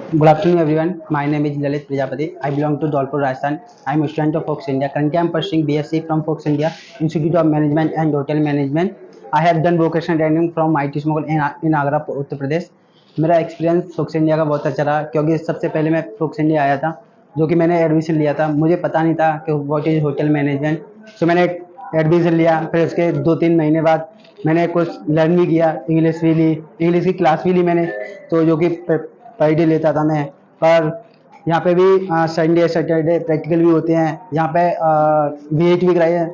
Good afternoon, everyone. My name is Lalit Prajapati. I belong to Dholpur, Rajasthan. I am a student of Fox India. Currently, I am pursuing BSc from Fox India Institute of Management and Hotel Management. I have done vocational training from IT Smogul in Agra, Uttar Pradesh. मेरा experience focus India का बहुत अच्छा रहा क्योंकि सबसे पहले मैं focus India आया था, जो कि मैंने एडमिशन लिया था. मुझे पता नहीं था कि व्हाट इज़ होटल मैनेजमेंट. सो मैंने एडमिशन लिया. फिर उसके 2-3 महीने बाद मैंने कुछ लर्न भी किया, इंग्लिश भी ली, इंग्लिश की क्लास भी ली मैंने, तो जो कि पर डे लेता था मैं. पर यहाँ पे भी संडे सैटरडे प्रैक्टिकल भी होते हैं. यहाँ पे विजिट भी कराई है.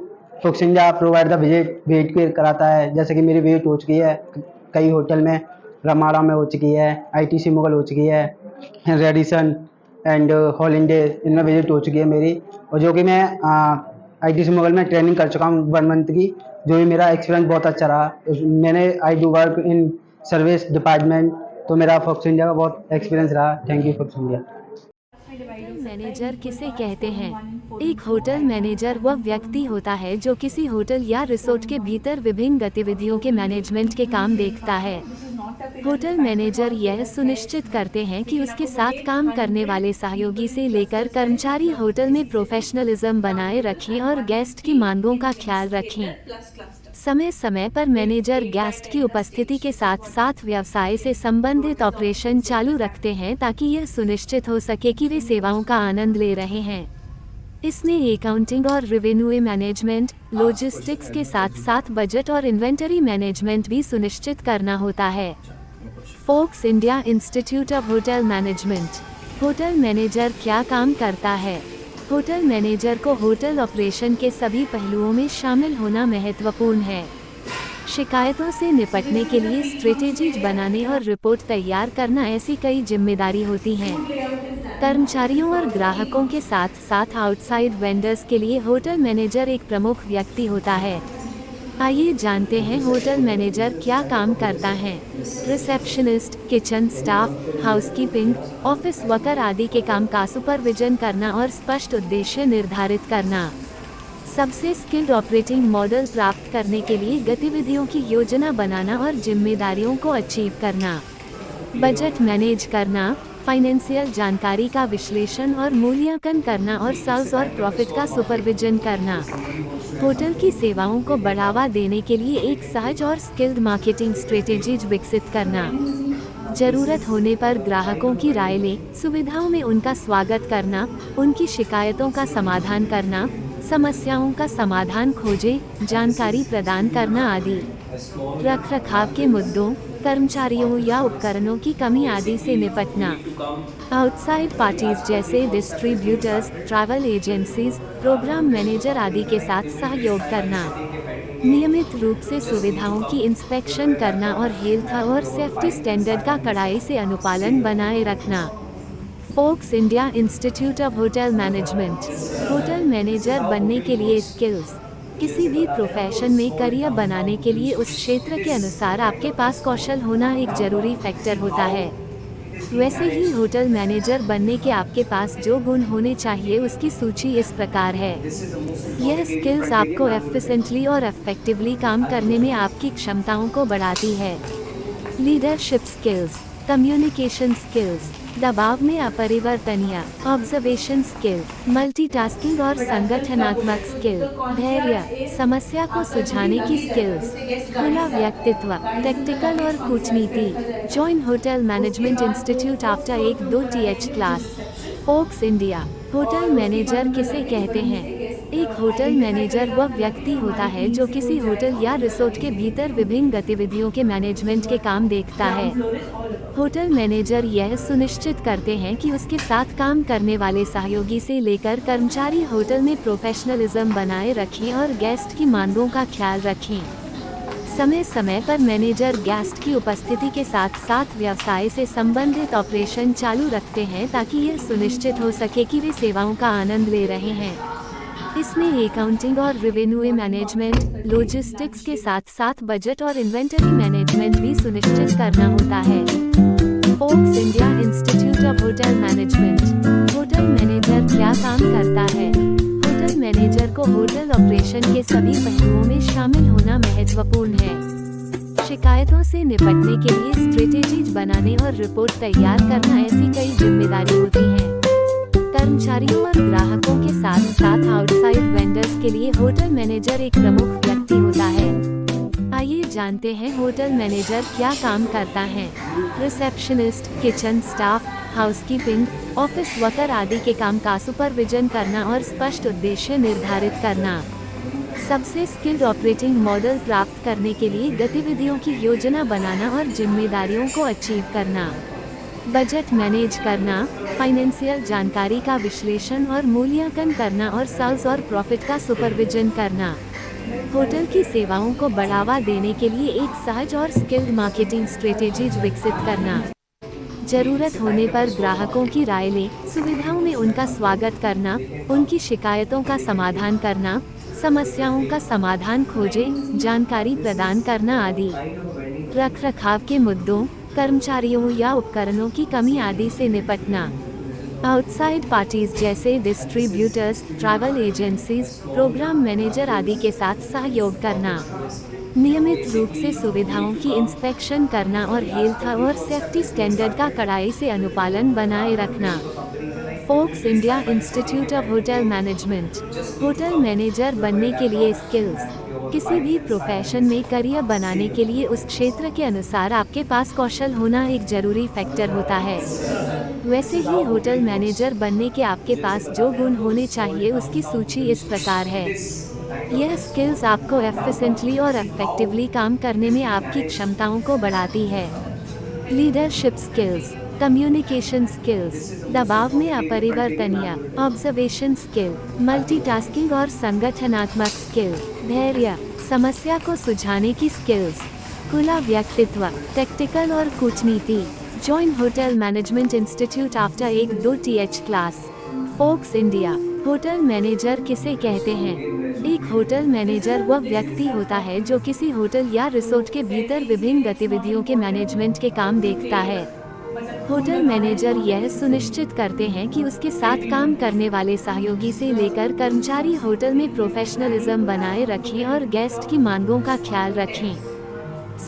Focus India provide the visit भी कराता है. जैसे कि मेरी विजिट हो चुकी है कई होटल में. रमाड़ा में हो चुकी है, आईटीसी मुगल हो चुकी है, रेडिसन एंड हॉलिडे, इनमें विजिट हो चुकी है मेरी. और जो कि मैं आईटीसी मुगल में ट्रेनिंग कर चुका हूँ 1 मंथ की, जो भी मेरा एक्सपीरियंस बहुत अच्छा रहा. मैंने I do work in service department, तो मेरा फोक्स इंडिया का बहुत एक्सपीरियंस रहा. Thank you focus India. Hotel manager किसे कहते हैं? एक होटल मैनेजर वह व्यक्ति होता है जो किसी होटल या रिसोर्ट के भीतर विभिन्न गतिविधियों के मैनेजमेंट के काम देखता है. होटल मैनेजर यह सुनिश्चित करते हैं कि उसके साथ काम करने वाले सहयोगी से लेकर कर्मचारी होटल में प्रोफेशनलिज्म बनाए रखें और गेस्ट की मांगों का ख्याल रखें. समय समय पर मैनेजर गेस्ट की उपस्थिति के साथ साथ व्यवसाय से संबंधित ऑपरेशन चालू रखते हैं ताकि यह सुनिश्चित हो सके कि वे सेवाओं का आनंद ले रहे हैं. इसमें अकाउंटिंग और रेवेन्यू मैनेजमेंट, लॉजिस्टिक्स के साथ साथ बजट और इन्वेंटरी मैनेजमेंट भी सुनिश्चित करना होता है. Focus India institute of hotel management. Hotel manager क्या काम करता है? होटल मैनेजर को होटल ऑपरेशन के सभी पहलुओं में शामिल होना महत्वपूर्ण है. शिकायतों से निपटने के लिए स्ट्रेटेजीज बनाने और रिपोर्ट तैयार करना ऐसी कई जिम्मेदारी होती हैं. कर्मचारियों और ग्राहकों के साथ साथ आउटसाइड वेंडर्स के लिए होटल मैनेजर एक प्रमुख व्यक्ति होता है. आइए जानते हैं होटल मैनेजर क्या काम करता है. Receptionist, kitchen staff, housekeeping, office worker आदि के काम का सुपरविजन करना और स्पष्ट उद्देश्य निर्धारित करना. सबसे स्किल्ड ऑपरेटिंग मॉडल प्राप्त करने के लिए गतिविधियों की योजना बनाना और जिम्मेदारियों को अचीव करना. बजट मैनेज करना, फाइनेंशियल जानकारी का विश्लेषण और मूल्यांकन करना और सेल्स और प्रॉफिट का सुपरविजन करना. होटल की सेवाओं को बढ़ावा देने के लिए एक सहज और स्किल्ड मार्केटिंग स्ट्रेटेजीज विकसित करना. जरूरत होने पर ग्राहकों की राय ले, सुविधाओं में उनका स्वागत करना, उनकी शिकायतों का समाधान करना, समस्याओं का समाधान खोजे, जानकारी प्रदान करना आदि. रखरखाव के मुद्दों, कर्मचारियों या उपकरणों की कमी आदि से निपटना. आउटसाइड पार्टीज जैसे distributors, travel agencies, program manager आदि के साथ सहयोग करना. नियमित रूप से सुविधाओं की इंस्पेक्शन करना और हेल्थ और सेफ्टी स्टैंडर्ड का कड़ाई से अनुपालन बनाए रखना. Focus India institute of hotel management. Hotel manager बनने के लिए स्किल्स. किसी भी प्रोफेशन में करियर बनाने के लिए उस क्षेत्र के अनुसार आपके पास कौशल होना एक जरूरी फैक्टर होता है. वैसे ही होटल मैनेजर बनने के आपके पास जो गुण होने चाहिए उसकी सूची इस प्रकार है. यह स्किल्स आपको एफिशिएंटली और इफेक्टिवली काम करने में आपकी क्षमताओं को बढ़ाती है. लीडरशिप स्किल्स, कम्युनिकेशन स्किल्स, दबाव में अपरिवर्तनीय, ऑब्जर्वेशन स्किल, मल्टीटास्किंग और संगठनात्मक स्किल, धैर्य, समस्या को सुलझाने की स्किल्स, खुला व्यक्तित्व, टैक्टिकल और कूटनीति. Join hotel management institute after 1-2 class. Focus India. Hotel manager किसे कहते हैं? एक होटल मैनेजर वह व्यक्ति होता है जो किसी होटल या रिसोर्ट के भीतर विभिन्न गतिविधियों के मैनेजमेंट के काम देखता है. होटल मैनेजर यह सुनिश्चित करते हैं कि उसके साथ काम करने वाले सहयोगी से लेकर कर्मचारी होटल में प्रोफेशनलिज्म बनाए रखें और गेस्ट की मांगों का ख्याल रखें. समय समय पर मैनेजर गेस्ट की उपस्थिति के साथ साथ व्यवसाय से संबंधित ऑपरेशन चालू रखते हैं ताकि यह सुनिश्चित हो सके कि वे सेवाओं का आनंद ले रहे हैं. इसमें अकाउंटिंग और रेवेन्यू मैनेजमेंट, लॉजिस्टिक्स के साथ साथ बजट और इन्वेंटरी मैनेजमेंट भी सुनिश्चित करना होता है. Focus India institute of hotel management. Hotel manager क्या काम करता है? होटल मैनेजर को होटल ऑपरेशन के सभी पहलुओं में शामिल होना महत्वपूर्ण है. शिकायतों से निपटने के लिए स्ट्रेटेजीज बनाने और रिपोर्ट तैयार करना ऐसी कई ग्राहकों के साथ साथ आउटसाइड वेंडर्स के लिए होटल मैनेजर एक प्रमुख व्यक्ति होता है। आइए जानते हैं होटल मैनेजर क्या काम करता है। Receptionist, kitchen staff, housekeeping, office worker आदि के काम का सुपरविजन करना और स्पष्ट उद्देश्य निर्धारित करना। सबसे स्किल्ड ऑपरेटिंग मॉडल प्राप्त करने के लिए गतिविधियों की योजना बनाना और जिम्मेदारियों को अचीव करना। बजट मैनेज करना, फाइनेंशियल जानकारी का विश्लेषण और मूल्यांकन करना और सेल्स और प्रॉफिट का सुपरविजन करना। होटल की सेवाओं को बढ़ावा देने के लिए एक सहज और स्किल्ड मार्केटिंग स्ट्रेटेजीज विकसित करना। जरूरत होने पर ग्राहकों की राय ले, सुविधाओं में उनका स्वागत करना, उनकी शिकायतों का समाधान करना, समस्याओं का समाधान खोजे, जानकारी प्रदान करना आदि। रखरखाव के मुद्दों, कर्मचारियों या उपकरणों की कमी आदि से निपटना। आउटसाइड पार्टीज जैसे distributors, travel agencies, program manager आदि के साथ सहयोग करना। नियमित रूप से सुविधाओं की इंस्पेक्शन करना और हेल्थ और सेफ्टी स्टैंडर्ड का कड़ाई से अनुपालन बनाए रखना। Focus India institute of hotel management. Hotel manager बनने के लिए स्किल्स। किसी भी प्रोफेशन में करियर बनाने के लिए उस क्षेत्र के अनुसार आपके पास कौशल होना एक जरूरी फैक्टर होता है। वैसे ही होटल मैनेजर बनने के आपके पास जो गुण होने चाहिए उसकी सूची इस प्रकार है। यह स्किल्स आपको एफिशिएंटली और इफेक्टिवली काम करने में आपकी क्षमताओं को बढ़ाती है। लीडरशिप स्किल्स, कम्युनिकेशन स्किल्स, दबाव में अपरिवर्तनीय, ऑब्जर्वेशन स्किल, मल्टीटास्किंग और संगठनात्मक स्किल, धैर्य, समस्या को सुलझाने की स्किल्स, खुला व्यक्तित्व, टैक्टिकल और कूटनीति। Join hotel management institute after 1-2 class. Focus India. Hotel manager किसे कहते हैं? एक होटल मैनेजर वह व्यक्ति होता है जो किसी होटल या रिसोर्ट के भीतर विभिन्न गतिविधियों के मैनेजमेंट के काम देखता है। होटल मैनेजर यह सुनिश्चित करते हैं कि उसके साथ काम करने वाले सहयोगी से लेकर कर्मचारी होटल में प्रोफेशनलिज्म बनाए रखें और गेस्ट की मांगों का ख्याल रखें।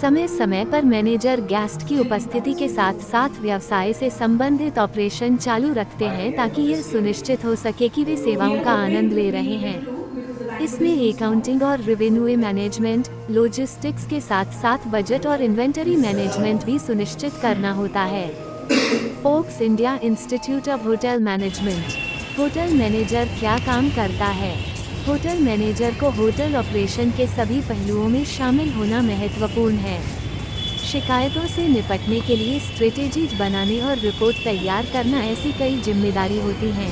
समय समय पर मैनेजर गेस्ट की उपस्थिति के साथ साथ व्यवसाय से संबंधित ऑपरेशन चालू रखते हैं ताकि यह सुनिश्चित हो सके कि वे सेवाओं का आनंद ले रहे हैं। इसमें अकाउंटिंग और रेवेन्यू मैनेजमेंट, लॉजिस्टिक्स के साथ साथ बजट और इन्वेंटरी मैनेजमेंट भी सुनिश्चित करना होता है। Focus India institute of hotel management. Hotel manager क्या काम करता है? होटल मैनेजर को होटल ऑपरेशन के सभी पहलुओं में शामिल होना महत्वपूर्ण है। शिकायतों से निपटने के लिए स्ट्रेटेजीज बनाने और रिपोर्ट तैयार करना ऐसी कई जिम्मेदारी होती हैं।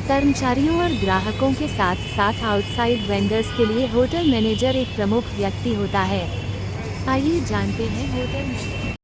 कर्मचारियों और ग्राहकों के साथ साथ आउटसाइड वेंडर्स के लिए होटल मैनेजर एक प्रमुख व्यक्ति होता है। आइए जानते हैं होटल